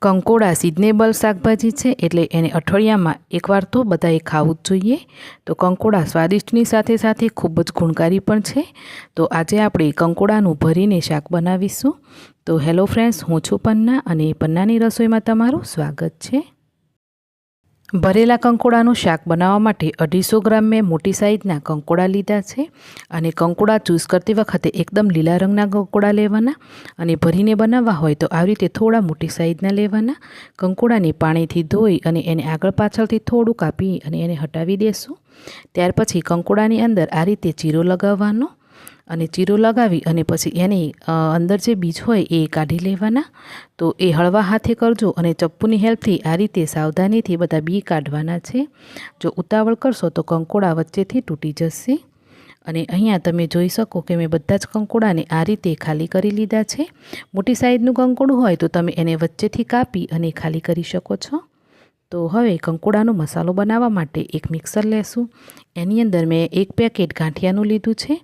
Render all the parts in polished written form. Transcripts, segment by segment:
કંકોડા seasonable શાકભાજી છે, એટલે એને અઠવાડિયામાં એકવાર તો બધાએ ખાવું જ જોઈએ। તો કંકોડા સ્વાદિષ્ટની સાથે સાથે ખૂબ જ ગુણકારી પણ છે। તો આજે આપણે કંકોડાનું ભરીને શાક બનાવીશું। તો હેલો ફ્રેન્ડ્સ, હું છું પન્ના અને પન્નાની રસોઈમાં તમારું સ્વાગત છે। ભરેલા કંકોડાનું શાક બનાવવા માટે 250 ગ્રામ મેં મોટી સાઇઝના કંકોડા લીધા છે અને કંકોડા ચૂઝ કરતી વખતે એકદમ લીલા રંગના કંકોડા લેવાના અને ભરીને બનાવવા હોય તો આવી રીતે થોડા મોટી સાઇઝના લેવાના। કંકોડાને પાણીથી ધોઈ અને એને આગળ પાછળથી થોડું કાપી અને એને હટાવી દેશું। ત્યાર પછી કંકોડાની અંદર આ રીતે ચીરો લગાવવાનો અને ચીરો લગાવી અને પછી એની અંદર જે બીજ હોય એ કાઢી લેવાના। તો એ હળવા હાથે કરજો અને ચપ્પુની હેલ્પથી આ રીતે સાવધાનીથી બધા બી કાઢવાના છે। જો ઉતાવળ કરશો તો કંકોડા વચ્ચેથી તૂટી જશે। અને અહીંયા તમે જોઈ શકો કે મેં બધા જ કંકોડાને આ રીતે ખાલી કરી લીધા છે। મોટી સાઈઝનું કંકોડું હોય તો તમે એને વચ્ચેથી કાપી અને ખાલી કરી શકો છો। તો હવે કંકોડાનો મસાલો બનાવવા માટે એક મિક્સર લેશું। એની અંદર મેં 1 પેકેટ ગાંઠિયાનું લીધું છે।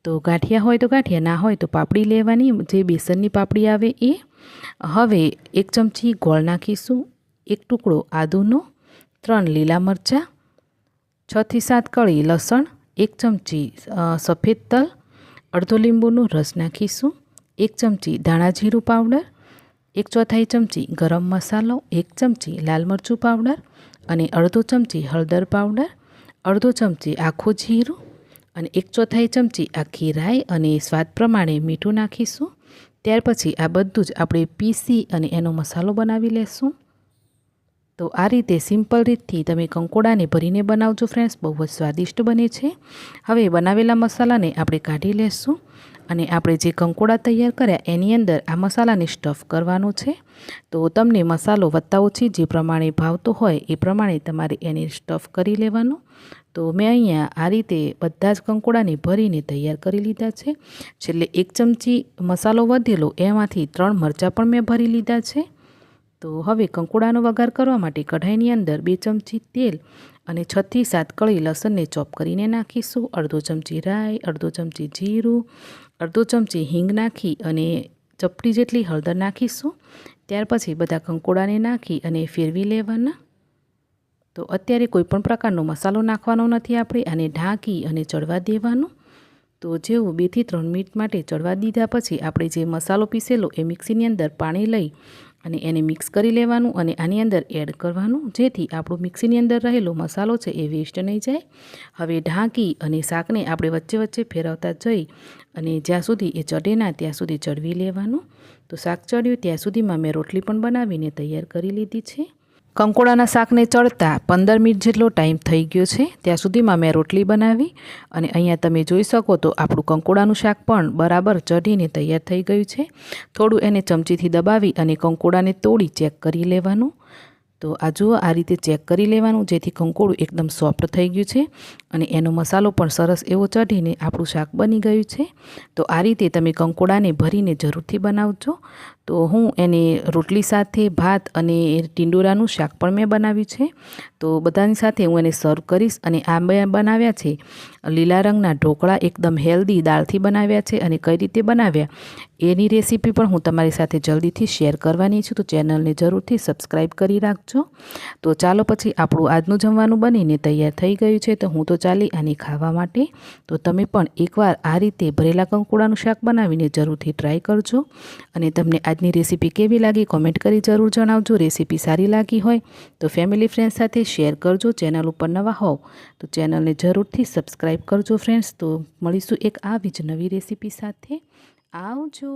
તો ગાંઠિયા હોય તો ગાંઠિયા, ના હોય તો પાપડી લેવાની, જે બેસનની પાપડી આવે એ। હવે 1 ચમચી ગોળ નાખીશું, 1 ટુકડો આદુનો, 3 લીલા મરચાં, 6 થી 7 કળી લસણ, 1 ચમચી સફેદ તલ, અડધો લીંબુનો રસ નાખીશું, 1 ચમચી ધાણા જીરું પાવડર, 1/4 ચમચી ગરમ મસાલો, 1 ચમચી લાલ મરચું પાવડર અને અડધો ચમચી હળદર પાવડર, અડધો ચમચી આખું જીરું અને 1/4 ચમચી આખી રાઈ અને સ્વાદ પ્રમાણે મીઠું નાખીશું। ત્યાર પછી આ બધું જ આપણે પીસી અને એનો મસાલો બનાવી લેશું। તો આ રીતે સિમ્પલ રીતથી તમે કંકોડાને ભરીને બનાવજો ફ્રેન્ડ્સ, બહુ જ સ્વાદિષ્ટ બને છે। હવે બનાવેલા મસાલાને આપણે કાઢી લેશું અને આપણે જે કંકોડા તૈયાર કર્યા એની અંદર આ મસાલાને સ્ટફ કરવાનો છે। તો તમને મસાલો વત્તા ઓછી જે પ્રમાણે ભાવતો હોય એ પ્રમાણે તમારે એને સ્ટફ કરી લેવાનો। તો મેં અહીંયા આ રીતે બધા જ કંકોડાને ભરીને તૈયાર કરી લીધા છે। છેલ્લે 1 ચમચી મસાલો વધેલો એમાંથી 3 મરચાં પણ મેં ભરી લીધા છે। તો હવે કંકોડાનો વઘાર કરવા માટે કઢાઈની અંદર 2 ચમચી તેલ અને 6 થી 7 કળી લસણને ચોપ કરીને નાખીશું, અડધો ચમચી રાઈ, અડધો ચમચી જીરું, અડધો ચમચી હિંગ નાખી અને ચપટી જેટલી હળદર નાખીશું। ત્યાર પછી બધા કંકોડાને નાખી અને ફેરવી લેવાના। તો અત્યારે કોઈ પણ પ્રકારનો મસાલો નાખવાનો નથી, આપણે આને ઢાંકી અને ચડવા દેવાનું। તો જેવું 2 થી 3 મિનિટ માટે ચડવા દીધા પછી આપણે જે મસાલો પીસેલો એ મિક્સીની અંદર પાણી લઈ અને એને મિક્સ કરી લેવાનું અને આની અંદર એડ કરવાનું, જેથી આપણું મિક્સીની અંદર રહેલો મસાલો છે એ વેસ્ટ નહીં જાય। હવે ઢાંકી અને શાકને આપણે વચ્ચે વચ્ચે ફેરવતા જઈ અને જ્યાં સુધી એ ચડે ના ત્યાં સુધી ચડવી લેવાનું। તો શાક ચડ્યું ત્યાં સુધીમાં મેં રોટલી પણ બનાવીને તૈયાર કરી લીધી છે। કંકોડાના શાકને ચડતા 15 મિનિટ જેટલો ટાઈમ થઈ ગયો છે, ત્યાં સુધીમાં મેં રોટલી બનાવી અને અહીંયા તમે જોઈ શકો તો આપણું કંકોડાનું શાક પણ બરાબર ચઢીને તૈયાર થઈ ગયું છે। થોડું એને ચમચીથી દબાવી અને કંકોડાને તોડી ચેક કરી લેવાનું। તો આ જુઓ, આ રીતે ચેક કરી લેવાનું, જેથી કંકોડું એકદમ સોફ્ટ થઈ ગયું છે અને એનો મસાલો પણ સરસ એવો ચઢીને આપણું શાક બની ગયું છે। તો આ રીતે તમે કંકોડાને ભરીને જરૂરથી બનાવજો। તો હું એને રોટલી સાથે, ભાત અને ટીંડોરાનું શાક પણ મેં બનાવ્યું છે। તો બધાની સાથે હું એને સર્વ કરીશ અને આ મેં બનાવ્યા છે લીલા રંગના ઢોકળા, એકદમ હેલ્ધી દાળથી બનાવ્યા છે અને કઈ રીતે બનાવ્યા એની રેસીપી પણ હું તમારી સાથે જલ્દીથી શેર કરવાની છું। તો ચેનલને જરૂરથી સબસ્ક્રાઈબ કરી રાખજો। તો ચાલો પછી આપણું આજનું જમવાનું બનીને તૈયાર થઈ ગયું છે, તો હું તો ચાલી આને ખાવા માટે। તો તમે પણ એકવાર આ રીતે ભરેલા કંકોડાનું શાક બનાવીને જરૂરથી ટ્રાય કરજો અને તમને આજની રેસીપી કેવી લાગી કોમેન્ટ કરી જરૂર જણાવજો। રેસીપી સારી લાગી હોય તો ફેમિલી ફ્રેન્ડ સાથે શેર કરજો। ચેનલ ઉપર નવા હોવ તો ચેનલને જરૂરથી સબસ્ક્રાઈબ કરજો ફ્રેન્ડ્સ। તો મળીશું એક આવી જ નવી રેસીપી સાથે। આવજો।